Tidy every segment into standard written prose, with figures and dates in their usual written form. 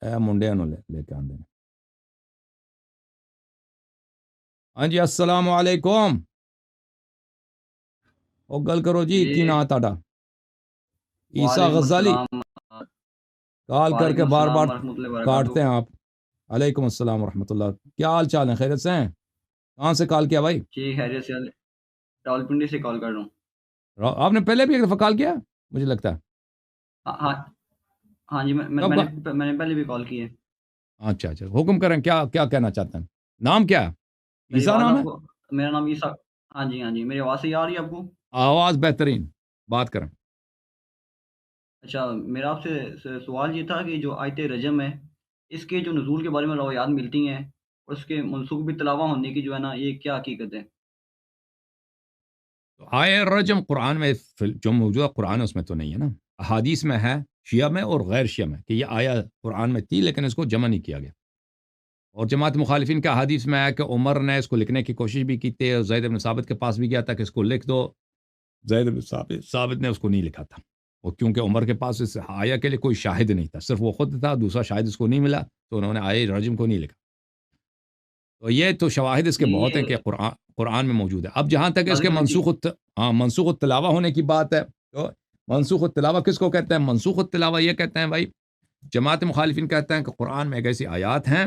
اے Monday نو لے کے آندے نے۔ ہاں جی السلام علیکم، او گل کرو جی، کی نام تہاڈا؟ عیسیٰ وعلیکم غزالی، السلام کال کر کے وعلیکم بار بار السلام ورحمۃ اللہ وبرکاتہ۔ کاٹتے ہیں آپ۔ علیکم السلام ورحمۃ اللہ، کیا حال چال ہے؟ خیریت سے ہیں؟ کہاں سے کال کیا بھائی؟ جی خیریت سے، راولپنڈی سے کال کر رہا ہوں۔ آپ نے پہلے بھی ایک دفعہ کال کیا مجھے لگتا ہے؟ ہاں ہاں جی، کب میں نے پہلے بھی کال کی ہے۔ اچھا اچھا، حکم کریں، کیا کیا کہنا چاہتے ہیں؟ نام کیا ہے؟ میری عیسیٰ آواز نام ہے؟ آپ کو، میرا نام عیسیٰ، ہاں جی میری آواز صحیح آ رہی ہے آپ کو؟ آواز بہترین، بات کریں۔ اچھا، میرا آپ سے سوال یہ تھا کہ جو آیت رجم ہے، اس کے جو نزول کے بارے میں روایات ملتی ہیں اور اس کے منسوخ بھی تلاوہ ہونے کی جو ہے نا، یہ کیا حقیقت ہے؟ آئے رجم قرآن میں جو موجودہ قرآن ہے اس میں تو نہیں ہے نا، احادیث میں ہے، شیعہ میں اور غیر شیعہ میں، کہ یہ آیا قرآن میں تھی لیکن اس کو جمع نہیں کیا گیا۔ اور جماعت مخالفین کا حدیث میں ہے کہ عمر نے اس کو لکھنے کی کوشش بھی کی تھی، اور زید بن ثابت کے پاس بھی گیا تھا کہ اس کو لکھ دو، زید بن ثابت نے اس کو نہیں لکھا تھا، اور کیونکہ عمر کے پاس اس آیا کے لیے کوئی شاہد نہیں تھا، صرف وہ خود تھا، دوسرا شاہد اس کو نہیں ملا، تو انہوں نے آئے رجم کو نہیں لکھا۔ تو یہ تو شواہد اس کے نہیں، بہت ہیں کہ قرآن میں موجود ہے۔ اب جہاں تک اس کے ہاں منسوخ التلاوہ ہونے کی بات ہے، تو منسوخ التلاوہ کس کو کہتے ہیں؟ منسوخ التلاوہ یہ کہتے ہیں بھائی، جماعت مخالفین کہتے ہیں کہ قرآن میں ایک ایسی آیات ہیں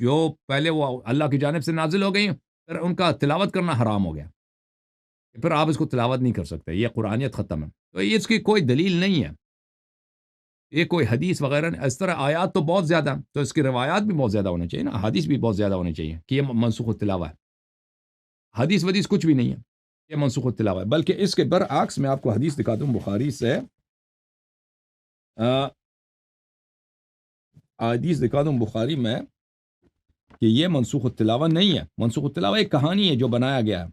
جو پہلے وہ اللہ کی جانب سے نازل ہو گئی، پھر ان کا تلاوت کرنا حرام ہو گیا، پھر آپ اس کو تلاوت نہیں کر سکتے، یہ قرآنیت ختم ہے۔ تو اس کی کوئی دلیل نہیں ہے، یہ کوئی حدیث وغیرہ نہیں، اس طرح آیات تو بہت زیادہ ہیں، تو اس کی روایات بھی بہت زیادہ ہونے چاہیے نا، حدیث بھی بہت زیادہ ہونے چاہیے کہ یہ منسوخ التلاوہ ہے۔ حدیث ودیث کچھ بھی نہیں ہے، یہ منسوخ التلاوہ ہے، بلکہ اس کے برعکس میں آپ کو حدیث دکھا دوں بخاری سے، حدیث دکھا دوں بخاری میں کہ یہ منسوخ التلاوہ نہیں ہے۔ منسوخ التلاوہ ایک کہانی ہے جو بنایا گیا ہے،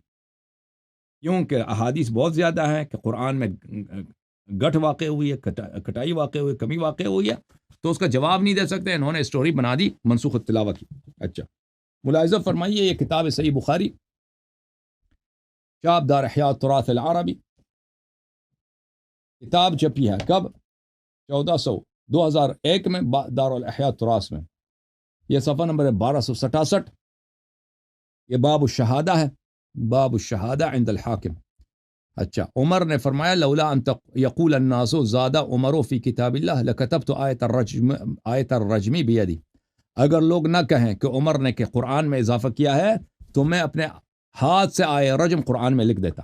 کیونکہ احادیث بہت زیادہ ہیں کہ قرآن میں گٹھ واقع ہوئی ہے، کٹائی واقع ہوئی ہے، کمی واقع ہوئی ہے، تو اس کا جواب نہیں دے سکتے، انہوں نے اسٹوری بنا دی منسوخ التلاوہ کی۔ اچھا، ملاحظہ فرمائیے، یہ کتاب ہے صحیح بخاری، شعب دار احیاء التراث العربی، کتاب چھپی ہے کب؟ 2001 میں دار الاحیاء التراث میں، یہ صفحہ نمبر ہے 1267، یہ باب الشہادہ ہے، باب الشہادہ عند الحاکم۔ اچھا، عمر نے فرمایا لولا ان یقول الناس زاد عمر فی کتاب اللہ لکتبت آیت الرجم بیدی، اگر لوگ نہ کہیں کہ عمر نے کہ قرآن میں اضافہ کیا ہے تو میں اپنے ہاتھ سے آیت رجم قرآن میں لکھ دیتا۔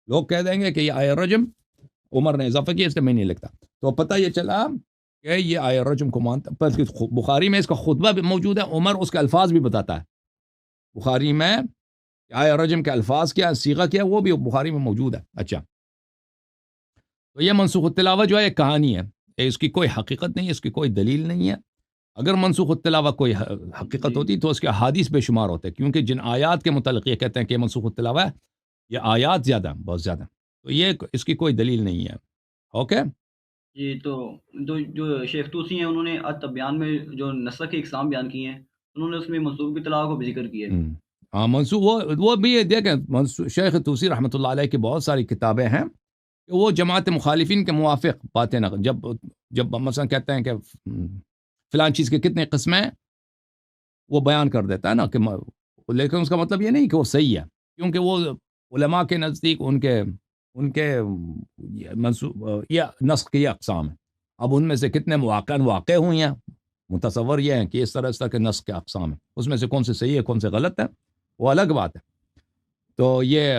لوگ کہہ دیں گے کہ یہ آیت رجم عمر نے اضافہ کیا، اس لیے میں نہیں لکھتا، تو پتہ یہ چلا کہ یہ آیت رجم کو مانتا۔ بخاری میں اس کا خطبہ بھی موجود ہے، عمر اس کے الفاظ بھی بتاتا ہے بخاری میں، آیت رجم کے الفاظ کیا، صیغہ کیا، وہ بھی بخاری میں موجود ہے۔ اچھا، تو یہ منسوخ التلاوہ جو ہے ایک کہانی ہے، اس کی کوئی حقیقت نہیں ہے، اس کی کوئی دلیل نہیں ہے۔ اگر منسوخ التلاوہ کوئی حقیقت ہوتی تو اس کے احادیث بے شمار ہوتے، کیونکہ جن آیات کے متعلق یہ کہتے ہیں کہ یہ منسوخ التلاوہ ہے، یہ آیات زیادہ ہیں، بہت زیادہ، تو یہ اس کی کوئی دلیل نہیں ہے۔ اوکے جی، تو جو شیخ طوسی ہیں، انہوں نے التبیان میں جو نسخ کی اقسام بیان کی ہیں، انہوں نے اس میں منسوخ بھی تلاوہ کو بھی ذکر کیا ہے۔ ہاں، منسوخ وہ بھی دیکھیں، شیخ طوسی رحمۃ اللہ علیہ کی بہت ساری کتابیں ہیں کہ وہ جماعت مخالفین کے موافق باتیں نہ، جب مثلا کہتے ہیں کہ فلان چیز کے کتنے قسمیں ہیں، وہ بیان کر دیتا ہے نا، کہ لیکن اس کا مطلب یہ نہیں کہ وہ صحیح ہے، کیونکہ وہ علماء کے نزدیک ان کے یہ نسخ کی اقسام ہیں، اب ان میں سے کتنے واقع ہوئی ہیں، متصور یہ ہے کہ اس طرح کے نسخ کے اقسام ہیں، اس میں سے کون سے صحیح ہے کون سے غلط ہے وہ الگ بات ہے۔ تو یہ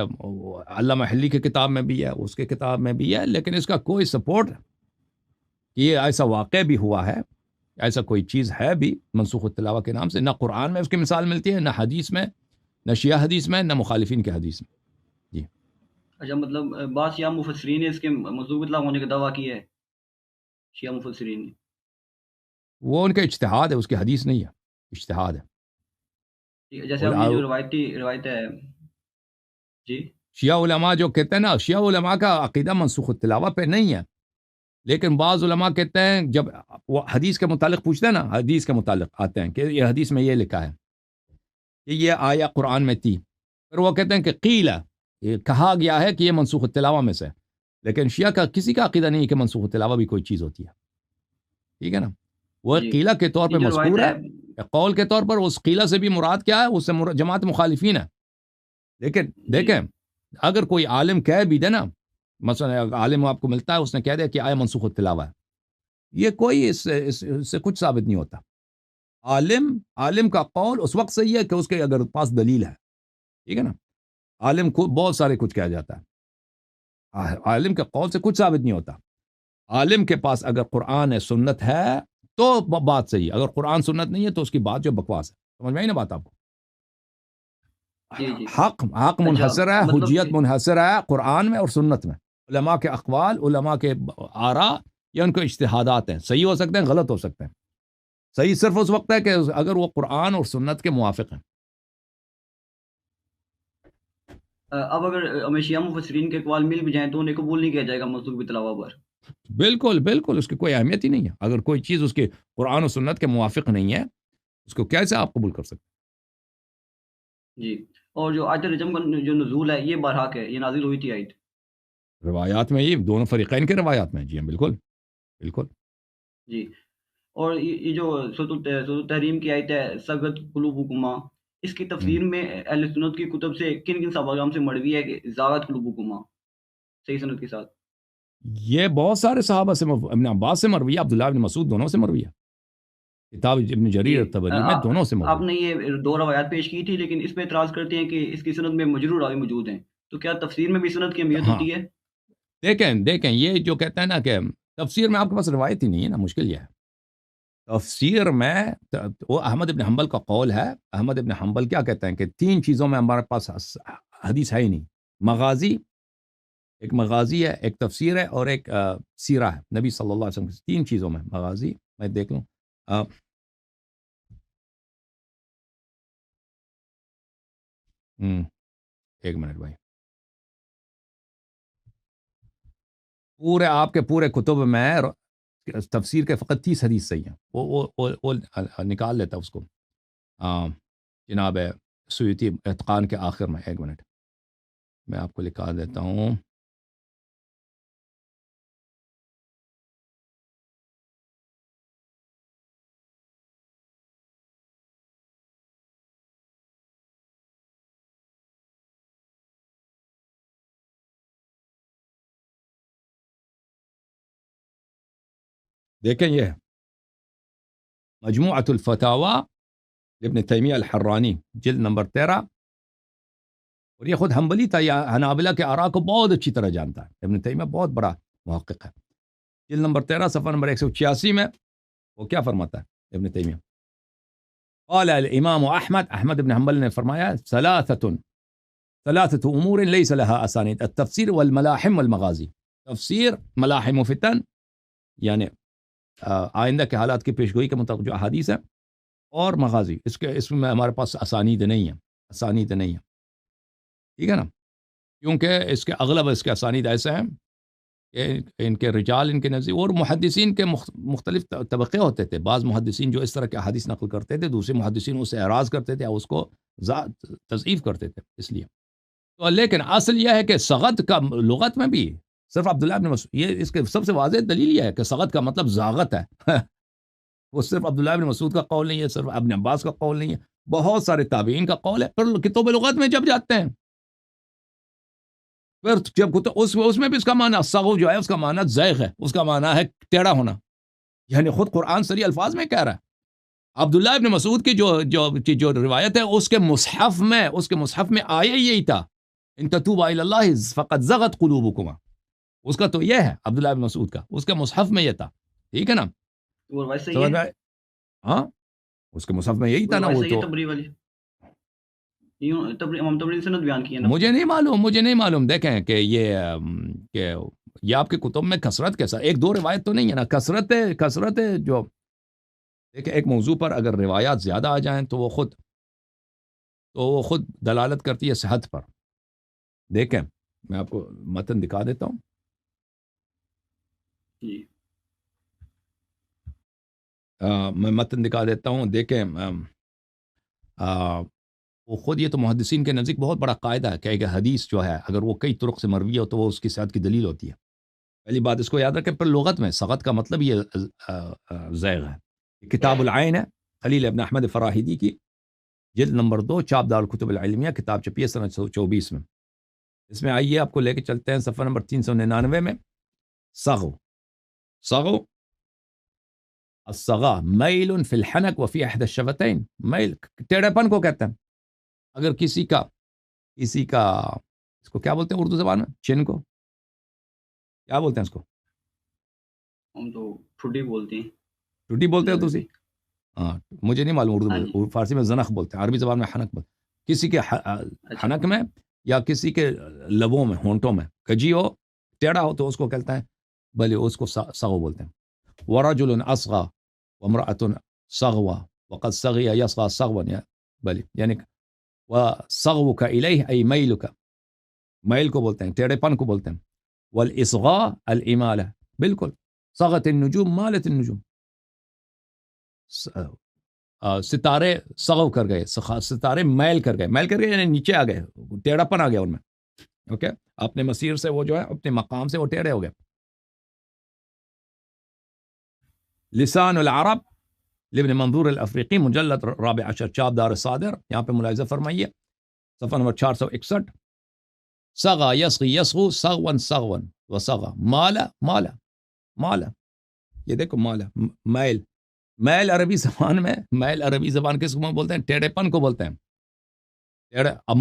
علامہ حلی کی کتاب میں بھی ہے، اس کے کتاب میں بھی ہے، لیکن اس کا کوئی سپورٹ کہ یہ ایسا واقع بھی ہوا ہے، ایسا کوئی چیز ہے بھی منسوخ التلاوہ کے نام سے، نہ قرآن میں اس کی مثال ملتی ہے، نہ حدیث میں، نہ شیعہ حدیث میں، نہ مخالفین کے حدیث میں۔ جی، اچھا، مطلب بعض شیعہ مفسرین نے اس کے منسوخ اطلاق ہونے کا دعویٰ کیا ہے، شیعہ مفسرین نے، وہ ان کا اجتہاد ہے، اس کی حدیث نہیں ہے، اجتہاد ہے۔ جیسے اب یہ جو روایت ہے، جی، شیعہ علماء جو کہتے ہیں نا، شیعہ علماء کا عقیدہ منسوخ التلاوہ پہ نہیں ہے، لیکن بعض علماء کہتے ہیں، جب وہ حدیث کے متعلق پوچھتے ہیں نا، حدیث کے متعلق آتے ہیں کہ یہ حدیث میں یہ لکھا ہے کہ یہ آیا قرآن میں تھی، پھر وہ کہتے ہیں کہ قیلہ، یہ کہا گیا ہے کہ یہ منسوخ التلاوہ میں سے، لیکن شیعہ کا کسی کا عقیدہ نہیں کہ منسوخ التلاوہ بھی کوئی چیز ہوتی ہے، ٹھیک ہے نا. وہ ایک جی قیلہ کے طور یہ پہ جو روایت مذکور ہے ہے، قول کے طور پر اس قیلہ سے بھی مراد کیا ہے، اس سے جماعت مخالفین ہے. لیکن جی دیکھیں اگر کوئی عالم کہہ بھی دے نا، مثلا عالم آپ کو ملتا ہے اس نے کہہ دیا کہ آیا منسوخ التلاوہ ہے، یہ کوئی اس سے کچھ ثابت نہیں ہوتا. عالم کا قول اس وقت صحیح ہے کہ اس کے اگر پاس دلیل ہے. ٹھیک ہے نا. عالم کو بہت سارے کچھ کہا جاتا ہے، عالم کے قول سے کچھ ثابت نہیں ہوتا. عالم کے پاس اگر قرآن ہے سنت ہے تو بات صحیح ہے، اگر قرآن سنت نہیں ہے تو اس کی بات جو بکواس ہے. سمجھ میں آئی نا بات آپ کو؟ جی جی. حق اچھا منحصر ہے، مطلب حجیت منحصر ہے قرآن میں اور سنت میں. علماء کے اقوال، علماء کے آراء یا ان کے اجتہادات ہیں، صحیح ہو سکتے ہیں، غلط ہو سکتے ہیں. صحیح صرف اس وقت ہے کہ اگر وہ قرآن اور سنت کے موافق ہیں. اب اگر ہمیں شیعہ مفسرین کے اقوال مل بھی جائیں تو انہیں قبول نہیں کیا جائے گا منسوخ بالتلاوہ پر. بالکل بالکل، اس کی کوئی اہمیت ہی نہیں ہے. اگر کوئی چیز اس کے قرآن و سنت کے موافق نہیں ہے اس کو کیسے آپ قبول کر سکتے جی. اور جو آیت رجم کا جو نزول ہے یہ برحق ہے، یہ نازل ہوئی تھی آیت. ہیں؟ روایات میں یہ دونوں فریقین کے روایات میں، جی ہاں بالکل بالکل. جی. اور یہ جو سورۃ التحریم کی آیت ہے سغت قلوبکما، اس کی ہم۔ تفسیر میں اہل سنت کی کتب سے کن کن صحابہ کرام سے مروی ہے کہ زاغت قلوبکما صحیح سند کے ساتھ؟ یہ بہت سارے صحابہ سے ابن عباس سے مروی ہے، عبداللہ بن مسعود دونوں سے مروی ہے. کتاب ابن جی. جریر طبری میں دونوں سے آپ مروی ہے. نے یہ دو روایات پیش کی تھی لیکن اس پہ اعتراض کرتے ہیں کہ اس کی سند میں مجروح راوی موجود ہیں، تو کیا تفسیر میں بھی سند کی اہمیت ہاں ہوتی ہے؟ دیکھیں یہ جو کہتے ہیں نا کہ تفسیر میں آپ کے پاس روایت ہی نہیں ہے نا، مشکل یہ ہے. تفسیر میں وہ احمد ابن حنبل کا قول ہے. احمد ابن حنبل کیا کہتے ہیں کہ 3 چیزوں میں ہمارے پاس حدیث ہے ہی نہیں. مغازی، ایک مغازی ہے، ایک تفسیر ہے، اور ایک سیرہ ہے نبی صلی اللہ علیہ وسلم کی. 3 چیزوں میں مغازی، میں دیکھ لوں ایک منٹ بھائی. پورے آپ کے پورے کتب میں تفسیر کے فقط 30 حدیث صحیح ہیں. وہ نکال لیتا اس کو جناب سیوطی اتقان کے آخر میں. ایک منٹ میں آپ کو لکھا دیتا ہوں. دیکھیں یہ مجموعۃ الفتاوی ابن تیمیہ الحرانی جلد نمبر 13، اور یہ خود حنبلی تھا، یا حنابلہ کے آراء کو بہت اچھی طرح جانتا ہے. ابن تیمیہ بہت بڑا محقق ہے. جلد نمبر 13 صفحہ نمبر 186 میں وہ کیا فرماتا ہے ابن تیمیہ؟ قال الامام احمد ابن حنبل نے فرمایا ثلاثة امور ليس لها اسانید، التفسیر والملاحم والمغازی. تفسیر، ملاحم و فتن یعنی آئندہ کے حالات کی پیشگوئی کے مطابق جو احادیث ہیں، اور مغازی، اس میں ہمارے پاس اسانید نہیں ہیں. ٹھیک ہے نا. کیونکہ اس کے اغلب اس کے اسانید ایسے ہیں کہ ان کے رجال ان کے نزدیک، اور محدثین کے مختلف طبقے ہوتے تھے. بعض محدثین جو اس طرح کے احادیث نقل کرتے تھے، دوسرے محدثین اس سے اعراض کرتے تھے اور اس کو تضعیف کرتے تھے. اس لیے تو لیکن اصل یہ ہے کہ سغت کا لغت میں بھی صرف عبداللہ بن مسعود، یہ اس کے سب سے واضح دلیل یہ ہے کہ سغت کا مطلب زاغت ہے. وہ صرف عبداللہ بن مسعود کا قول نہیں ہے، صرف ابن عباس کا قول نہیں ہے، بہت سارے تابعین کا قول ہے. پھر کتب لغت میں جب جاتے ہیں، پھر جب اس میں بھی اس کا معنی سغو جو ہے اس کا معنی زیغ ہے، اس کا معنی ہے ٹیڑھا ہونا. یعنی خود قرآن صریح الفاظ میں کہہ رہا ہے. عبداللہ ابن مسعود کی جو روایت ہے اس کے مصحف میں آیا یہی تھا، ان تتوبا الی اللہ فقد زغت قلوبکما. اس کا تو یہ ہے عبداللہ ابن مسعود کا، اس کے مصحف میں یہ تھا. ٹھیک ہے نا. وہ روایت صحیح سمجھ ہے؟ میں ہاں اس کے مصحف میں یہی وہ تھا نا. روایت وہ صحیح ہے تو تبری والی؟ امام تبری نے سند بیان کی ہے نا. مجھے نہیں معلوم. دیکھیں کہ یہ آپ کے کتب میں کثرت کے ساتھ ایک دو روایت تو نہیں ہے نا، کثرت ہے. جو دیکھیں ایک موضوع پر اگر روایات زیادہ آ جائیں تو وہ خود دلالت کرتی ہے صحت پر. دیکھیں میں آپ کو متن دکھا دیتا ہوں. جی. میں متن دکھا دیتا ہوں. دیکھیں وہ خود، یہ تو محدثین کے نزدیک بہت بڑا قاعدہ ہے کہ ایک حدیث جو ہے اگر وہ کئی طرق سے مروی ہو تو وہ اس کی صحت کی دلیل ہوتی ہے. پہلی بات اس کو یاد رکھیں. پھر لغت میں سغت کا مطلب یہ زیغ ہے. کتاب العین ہے خلیل ابن احمد فراہیدی کی، جلد نمبر 2، چاپ دار الکتب العلمیہ، کتاب چھپی ہے سنہ 24 میں. اس میں آئیے آپ کو لے کے چلتے ہیں صفحہ نمبر 399 میں. صغو الصغا میل فی الحنک وفی احد الشفتین. میل ٹیڑھے پن کو کہتے ہیں. اگر کسی کا اس کو کیا بولتے ہیں اردو زبان میں؟ چن کو کیا بولتے ہیں؟ اس کو ہم تو ٹھڈی بولتے ہیں. ٹوٹی بولتے ہو تسی؟ ہاں مجھے نہیں معلوم. ہاں اردو فارسی میں زنخ بولتے ہیں، عربی زبان میں حنک بولتے ہیں. کسی کے اچھا حنک میں یا کسی کے لبوں میں، ہونٹوں میں کجی ہو، ٹیڑھا ہو تو اس کو کہتے ہیں بھلے اس کو صغو بولتے ہیں. ورجل اصغى وامرأة صغوى وقد صغي يصغى صغوا بھلے یعنی وصغوك الیہ ای میلک، میل کو بولتے ہیں، ٹیڑھے پن کو بولتے ہیں. والاصغاء الامالہ، بالکل. صغت النجوم مالت النجوم، ستارے صغو کر گئے، ستارے میل کر گئے. میل کر گئے یعنی نیچے آ گئے، ٹیڑھا پن آ گیا ان میں. اوکے، اپنے مسیر سے وہ جو ہے اپنے مقام سے وہ ٹیڑھے ہو گئے. لسان العرب لابن منظور الافریقی، مجلد 14 چاپ دار صادر. یہاں پہ ملاحظہ فرمائیے صفحہ نمبر 461. صغا یصغی یصغو صغوا صغوا وصغا مالا مالا مالا. یہ دیکھو مالا، میل. میل عربی زبان میں، میل عربی زبان کس کو بولتے ہیں؟ ٹیڑھے پن کو بولتے ہیں. اب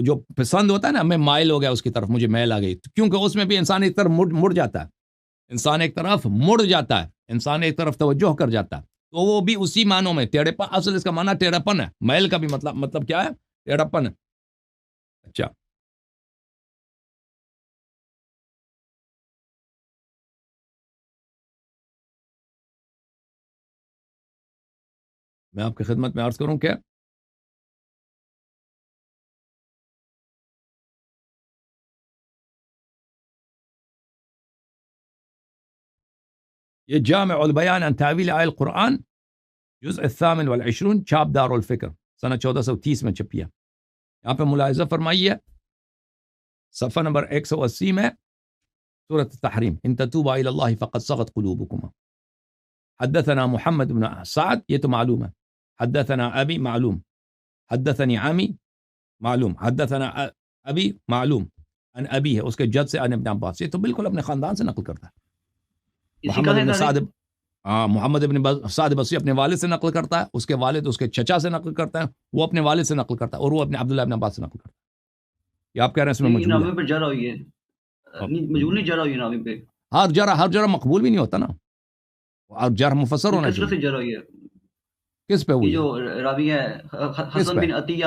جو پسند ہوتا ہے نا، میں مائل ہو گیا اس کی طرف، مجھے میل آ گئی، کیونکہ اس میں بھی انسان ایک طرف مڑ جاتا ہے. انسان ایک طرف مڑ جاتا ہے، انسان ایک طرف توجہ کر جاتا ہے، تو وہ بھی اسی معنوں میں ٹیڑھے پن. اصل اس کا معنی ٹیڑھا پن ہے. میل کا بھی مطلب کیا ہے؟ ٹیڑھا پن ہے. اچھا، میں آپ کی خدمت میں عرض کروں کہ یہ جامع البیان عن تعویل آیہ القرآن جزء 28 چاپ دار الفکر سنہ 1430 میں چھپی ہے. یہاں پہ ملاحظہ فرمائیے صفحہ نمبر 180 میں سورۃ التحریم. ان تتوبا الی اللہ فقد صغت قلوبکما. حدثنا محمد بن سعد، یہ تو معلوم ہے. حدثنا ابی، معلوم. حدثنی عمی، معلوم. حدثنا ابی، معلوم. ان ابی ہے اس کے جد سے، ان ابن عباس. یہ تو بالکل اپنے خاندان سے نقل کرتا ہے. محمد بن سعد، محمد بن سعد بصری اپنے والد سے نقل کرتا ہے، اس کے والد اس کے چچا سے نقل کرتا ہے، وہ اپنے والد سے نقل کرتا ہے، اور وہ اپنے عبداللہ ابن عباس سے نقل کرتا ہے. یہ آپ کہہ رہے ہیں اس میں مجہول ہے. پہ جرا ہوئی ہے، مجہول نہیں جرا ہوئی ہے ناوی پہ. ہر جرح مقبول بھی نہیں ہوتا نا، اور جرح مفسر ہونا کثرت سے چاہیے. جرا ہوئی ہے. کس پہ ہوئی یہ ہے؟ جو راوی ہے حسن بن عطیہ،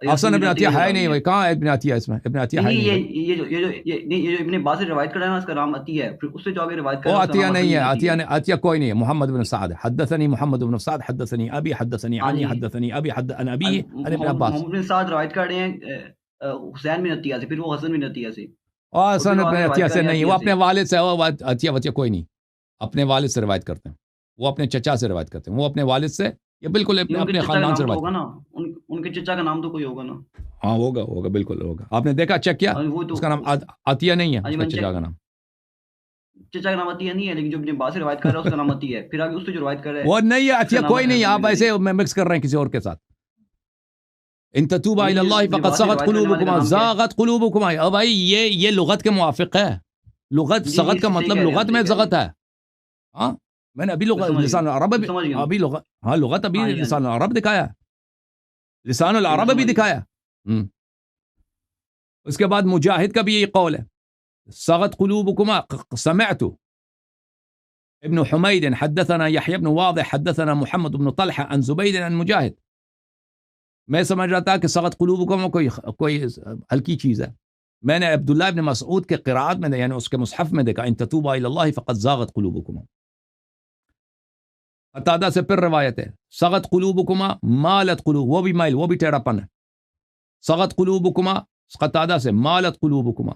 حسن ابن عطیہ ہے نہیں بھائی، کہاں ہے ابن عطیہ؟ اس میں ابن عطیہ ہے نہیں. یہ جو ابن عباس سے روایت کر رہا ہے نا، اس کا نام عطیہ ہے. پھر اس سے جو آگے روایت کر وہ رہا ہے اس کا عطیہ نام نہیں ہے. حسن بن عطیہ کوئی نہیں ہے. محمد بن سعد. حدثنی محمد بن سعد حدثنی ابی حدثنی عنی حدثنی ابی عن ابی عن ابن عباس. محمد بن سعد روایت کر رہے ہیں حسین بن عطیہ سے، پھر وہ حسن بن عطیہ سے. اور حسن ابن عطیہ سے نہیں، وہ اپنے والد سے. وہ عطیہ کوئی نہیں، اپنے والد سے روایت کرتے ہیں. وہ اپنے چچا سے روایت کرتے ہیں، وہ اپنے والد سے، یہ بالکل اپنے خاندان سے روایت ہوگا نا. ان کے چچا کا نام تو کوئی ہوگا نا. ہاں ہوگا بالکل ہوگا. آپ نے دیکھا، چیک کیا؟ اس کا نام عطیہ نہیں ہے، اس کا چچا کا نام. چچا کا نام عطیہ نہیں ہے، لیکن جو ابن عباس سے روایت کر رہا ہے اس کا نام عطیہ ہے. پھر آگے اس سے جو روایت کر رہا ہے وہ نہیں ہے عطیہ کوئی نہیں. آپ ایسے مکس کر رہے ہیں کسی اور کے ساتھ. ان تتوبا الی اللہ فقد صغت قلوبکما زاغت قلوبکما. اب بھائی یہ لغت کے موافق ہے. لغت صغت کا مطلب لغت میں زغت ہے. ہاں میں نے ابھی لسان العرب ابھی لغت، ہاں لغت ابھی لسان العرب دکھایا، لسان العرب بھی دکھایا. اس کے بعد مجاہد کا بھی یہ قول ہے، صغت قلوبکما. سمعت ابن حمید حدثنا یحیی بن واضح حدثنا محمد بن طلحہ عن زبید عن مجاہد. میں سمجھ رہا تھا کہ صغت قلوبکما کوئی ہلکی چیز ہے. میں نے عبداللہ ابن مسعود کے قرات میں، یعنی اس کے مصحف میں دیکھا ان تتوبا الی اللہ فقد زاغت قلوبکما. قتادہ سے پھر روایت ہے صغت قلوبکما مالت قلوب، وہ بھی مائل، وہ بھی ٹیڑھا پن ہے. صغت قلوبکما قتادہ سے، مالت قلوبکما.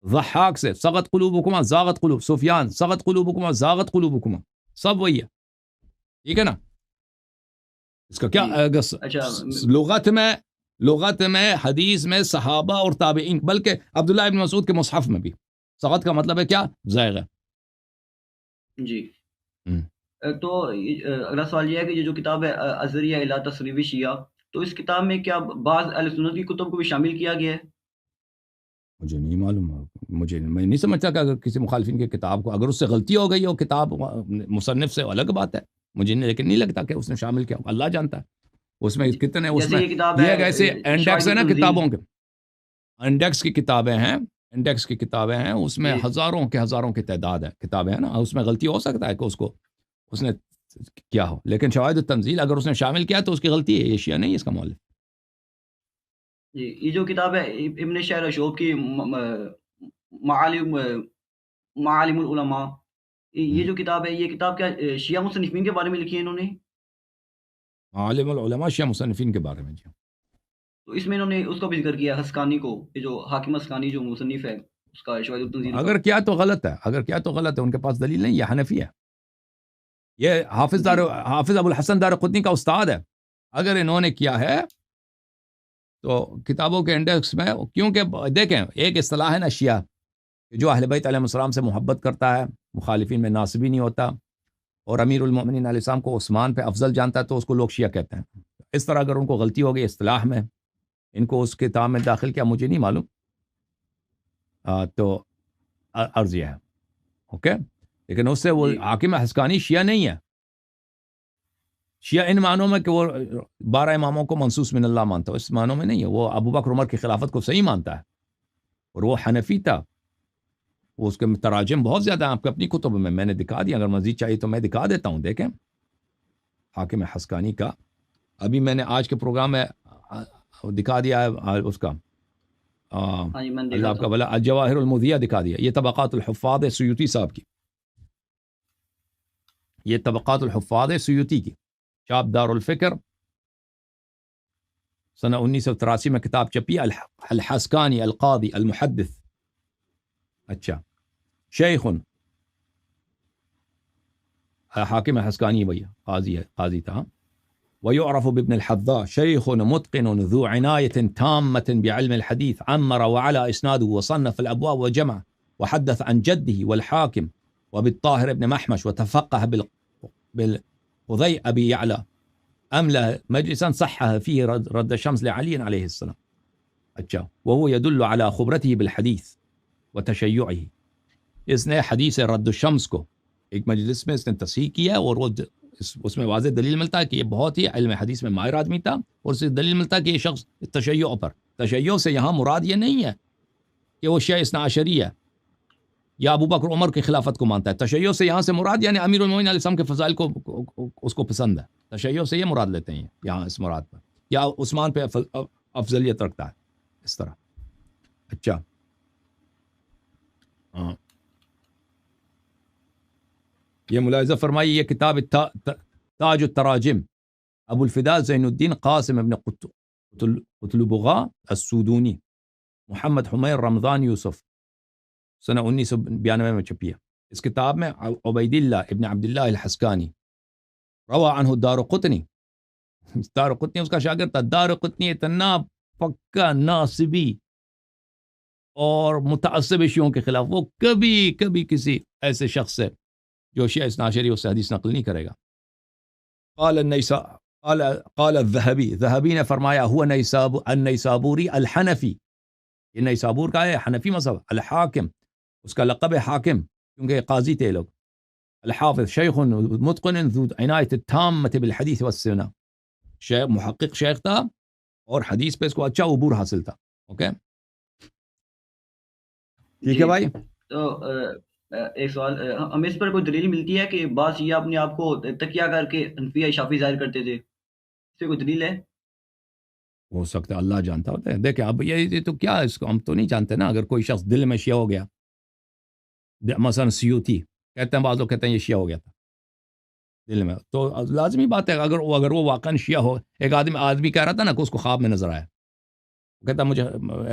ضحاک سے صغت قلوبکما زاغت قلوب. سفیان صغت قلوبکما زاغت قلوبکما، سب وہی ہے. ٹھیک ہے نا؟ اس کا کیا لغت میں حدیث میں صحابہ اور تابعین، بلکہ عبداللہ ابن مسعود کے مصحف میں بھی سقط کا مطلب ہے کیا؟ زائغ ہے. جی ہم. تو اگلا سوال یہ ہے کہ یہ جو کتاب ہے ازریہ الی تصریف شیعہ، تو اس کتاب میں کیا بعض اہل سنت کی کتب کو بھی شامل کیا گیا ہے؟ مجھے نہیں معلوم، میں نہیں سمجھتا کہ اگر کسی مخالفین کی کتاب کو اگر اس سے غلطی ہو گئی ہو کتاب مصنف سے الگ بات ہے، مجھے نہیں، لیکن نہیں لگتا کہ اس نے شامل کیا، اللہ جانتا ہے اس میں کتنے، اس جیسے میں یہ کتاب یہ ہے ایسے انڈیکس شواہد ہے نا التنزیل. کتابوں کے، انڈیکس کی کتابیں ہیں، انڈیکس کی کتابیں ہیں، اس میں جی ہزاروں کی تعداد ہے کتابیں ہیں نا، اس میں غلطی ہو سکتا ہے کہ اس نے کیا ہو، لیکن شواہد التنزیل اگر اس نے شامل کیا تو اس کی غلطی ہے، یہ شیعہ نہیں ہے اس کا مؤلف. جی یہ جو کتاب ہے ابن شہر اشوب کی معالم معالم العلماء، یہ جو کتاب ہے، یہ کتاب کیا شیعہ مصنفین کے بارے میں لکھی ہے انہوں نے؟ عالم العلماء شیعہ مصنفین کے بارے میں جی. تو اس میں انہوں نے اس کو بھی ذکر کیا حسکانی کو، یہ جو حاکم حسکانی جو مصنف ہے اس کا شواہد التنزیل کا. اگر کیا تو غلط ہے، اگر کیا تو غلط ہے، ان کے پاس دلیل نہیں، یہ حنفی ہے، یہ حافظ ابو الحسن دارقطنی کا استاد ہے. اگر انہوں نے کیا ہے تو کتابوں کے انڈیکس میں، کیونکہ دیکھیں ایک اصطلاح ہے نا شیعہ، جو اہل بیت علیہ السلام سے محبت کرتا ہے، مخالفین میں ناصبی نہیں ہوتا، اور امیر المومنین علیہ السلام کو عثمان پہ افضل جانتا ہے، تو اس کو لوگ شیعہ کہتے ہیں. اس طرح اگر ان کو غلطی ہو گئی اصطلاح میں، ان کو اس کتاب میں داخل کیا، مجھے نہیں معلوم، تو عرض یہ ہے، اوکے. لیکن اس سے وہ جی حاکم حسکانی شیعہ نہیں ہے. شیعہ ان معنوں میں کہ وہ 12 اماموں کو منصوص من اللہ مانتا ہے، اس معنوں میں نہیں ہے. وہ ابو بکر عمر کی خلافت کو صحیح مانتا ہے، اور وہ حنفی تھا. وہ اس کے تراجم بہت زیادہ ہیں آپ کو اپنی کتب میں نے دکھا دیا، اگر مزید چاہیے تو میں دکھا دیتا ہوں. دیکھیں حاکم حسکانی کا، ابھی میں نے آج کے پروگرام میں دکھا دیا ہے اس کا، ہاں جی میں نے اللہ دیکھا آپ کا تھا. بھلا، الجواہر المضیہ دکھا دیا. یہ طبقات الحفاظ سیوطی صاحب کی، یہ طبقات الحفاظ سیوطی کی، چاپ دار الفکر، سنہ 1983 میں کتاب چھپی، الحسکانی القاضی المحدث. اچھا، شیخ حاکم حسکانی بھیا قاضی تھا. ويعرف بابن الحذاء شيخ متقن ذو عناية تامة بعلم الحديث، عمر وعلى إسناده وصنف الأبواب وجمع، وحدث عن جده والحاكم وبالطاهر بن محمش، وتفقه بالقضي أبي يعلى، أملى مجلسا صحها فيه رد الشمس لعلي عليه السلام. اچھا، وهو يدل على خبرته بالحديث وتشيعه. اس نے حدیث رد الشمس کو ایک مجلس میں اس نے تصحیح کیا، اور وہ اس میں واضح دلیل ملتا ہے کہ یہ بہت ہی علم حدیث میں ماہر آدمی تھا، اور اس سے دلیل ملتا ہے کہ یہ شخص تشیع پر، تشیع سے یہاں مراد یہ نہیں ہے کہ وہ شیعہ اثنا عشری ہے یا ابو بکر عمر کی خلافت کو مانتا ہے. تشیع سے یہاں سے مراد یعنی امیر المومنین علیہ السلام کے فضائل کو اس کو پسند ہے. تشیع سے یہ مراد لیتے ہیں یہاں اس مراد پر، یا عثمان پہ افضلیت رکھتا ہے اس طرح. اچھا ہاں، یہ ملاحظہ فرمائی، یہ کتاب تاج التراجم، ابو الفداء زین الدین قاسم ابن قطلبغا السودونی، محمد حمیر رمضان یوسف، سنہ 1992 میں چھپی ہے. اس کتاب میں عبید اللہ ابن عبداللہ الحسکانی روا عنہ الدارقطنی، دارقطنی اس کا شاگرد تھا. دارقطنی اتنا پکا ناصبی اور متعصب شیعوں کے خلاف، وہ کبھی کسی ایسے شخص سے جو شیعہ اثنا عشری اس سے حدیث نقل نہیں کرے گا. قال الذهبی نے فرمایا، هو النیسابوری الحنفی، یہ نیسابور کا ہے، حنفی مذہب. الحاکم، اس کا لقب ہے حاکم کیونکہ قاضی تھے لوگ. الحافظ شیخ متقن ذو عنایت التامۃ بالحدیث والسنہ، شیخ محقق شیخ تھا، اور حدیث پہ اس کو اچھا عبور حاصل تھا. اوکے ٹھیک ہے بھائی. تو ایک سوال، ہمیں اس پر کوئی دلیل ملتی ہے کہ بعض شیعہ اپنے آپ کو تقیہ کر کے حنفیہ شافعی ظاہر کرتے تھے، اس سے کوئی دلیل ہے؟ ہو سکتا ہے، اللہ جانتا ہوتا ہے. دیکھیں اب یہ تو کیا، اس کو ہم تو نہیں جانتے نا. اگر کوئی شخص دل میں شیعہ ہو گیا، مثلا سیوطی کہتے ہیں، بعض لوگ کہتے ہیں یہ شیعہ ہو گیا تھا دل میں، تو لازمی بات ہے اگر وہ واقعا شیعہ ہو. ایک آدمی کہہ رہا تھا نا کہ اس کو خواب میں نظر آیا، وہ کہتا مجھے،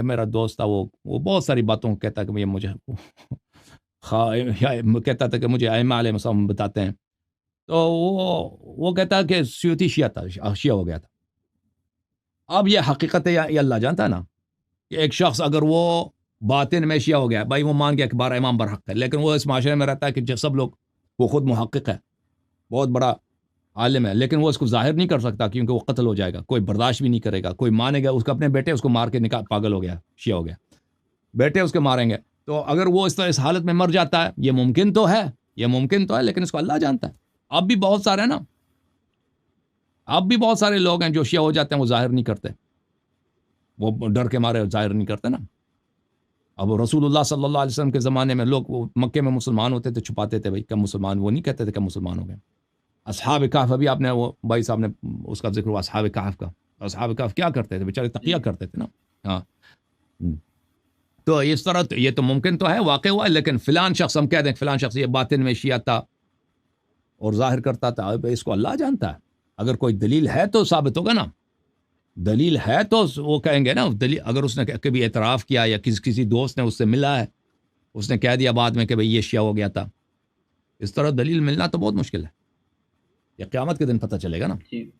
میرا دوست تھا، وہ بہت ساری باتوں کہتا کہ مجھے کہتا تھا کہ مجھے ائمہ علیہ السلام بتاتے ہیں. تو وہ کہتا کہ سیوطی شیعہ تھا، شیعہ ہو گیا تھا. اب یہ حقیقت ہے یا اللہ جانتا ہے نا کہ ایک شخص اگر وہ باطن میں شیعہ ہو گیا بھائی، وہ مان گیا کہ 12 امام برحق ہے، لیکن وہ اس معاشرے میں رہتا ہے کہ سب لوگ، وہ خود محقق ہے، بہت بڑا عالم ہے، لیکن وہ اس کو ظاہر نہیں کر سکتا کیونکہ وہ قتل ہو جائے گا، کوئی برداشت بھی نہیں کرے گا، کوئی مانے گا، اس کو اپنے بیٹے اس کو مار کے نکال، پاگل ہو گیا، شیعہ ہو گیا، بیٹے اس کے ماریں گے، تو اگر وہ اس طرح اس حالت میں مر جاتا ہے، یہ ممکن تو ہے، لیکن اس کو اللہ جانتا ہے۔ اب بھی بہت سارے ہیں نا، اب بھی بہت سارے لوگ ہیں جو شیعہ ہو جاتے ہیں، وہ ظاہر نہیں کرتے، وہ ڈر کے مارے ظاہر نہیں کرتے نا۔ اب رسول اللہ صلی اللہ علیہ وسلم کے زمانے میں لوگ مکے میں مسلمان ہوتے تھے، چھپاتے تھے بھائی کم مسلمان، وہ نہیں کہتے تھے کم مسلمان ہو گئے۔ اصحاب کہف، ابھی آپ نے وہ بھائی صاحب نے اس کا ذکر ہوا اصحاب کہف کا، اصحاب کہف کیا کرتے تھے بیچارے؟ تقیہ کرتے تھے نا۔ ہاں، تو اس طرح یہ تو ممکن تو ہے، واقع ہوا ہے، لیکن فلان شخص ہم کہہ دیں فلان شخص یہ باطن میں شیعہ تھا اور ظاہر کرتا تھا، اس کو اللہ جانتا ہے۔ اگر کوئی دلیل ہے تو ثابت ہوگا نا، دلیل ہے تو وہ کہیں گے نا، دلیل اگر اس نے کبھی اعتراف کیا یا کسی دوست نے اس سے ملا ہے، اس نے کہہ دیا بعد میں کہ بھئی یہ شیعہ ہو گیا تھا، اس طرح دلیل ملنا تو بہت مشکل ہے، یہ قیامت کے دن پتہ چلے گا نا۔ جی